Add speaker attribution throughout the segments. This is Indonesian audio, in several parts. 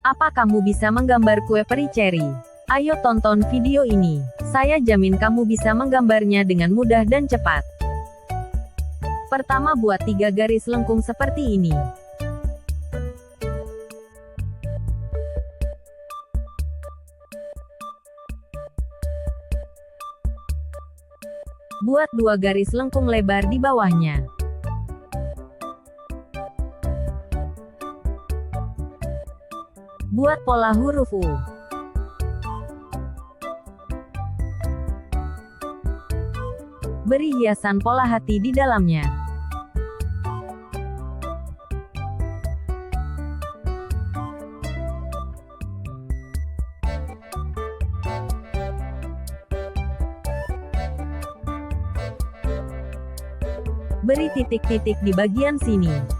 Speaker 1: Apa kamu bisa menggambar kue peri ceri? Ayo tonton video ini. Saya jamin kamu bisa menggambarnya dengan mudah dan cepat. Pertama, buat 3 garis lengkung seperti ini. Buat 2 garis lengkung lebar di bawahnya. Buat pola huruf U. Beri hiasan pola hati di dalamnya. Beri titik-titik di bagian sini.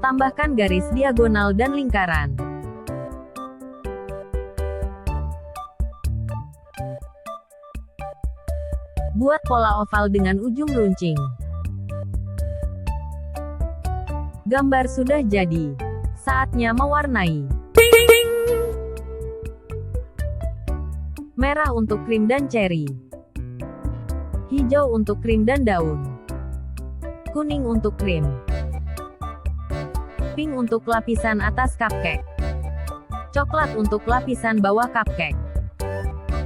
Speaker 1: Tambahkan garis diagonal dan lingkaran. Buat pola oval dengan ujung runcing. Gambar sudah jadi. Saatnya mewarnai. Merah untuk krim dan ceri. Hijau untuk krim dan daun. Kuning untuk krim. Pink untuk lapisan atas cupcake. Coklat untuk lapisan bawah cupcake.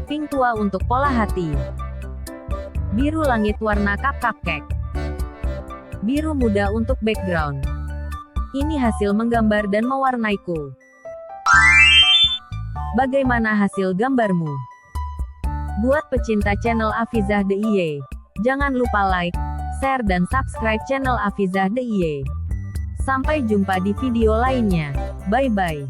Speaker 1: Pink tua untuk pola hati. Biru langit warna cupcake. Biru muda untuk background. Ini hasil menggambar dan mewarnaiku. Bagaimana hasil gambarmu? Buat pecinta channel Afizah DIY, jangan lupa like, share dan subscribe channel Afizah DIY. Sampai jumpa di video lainnya. Bye-bye.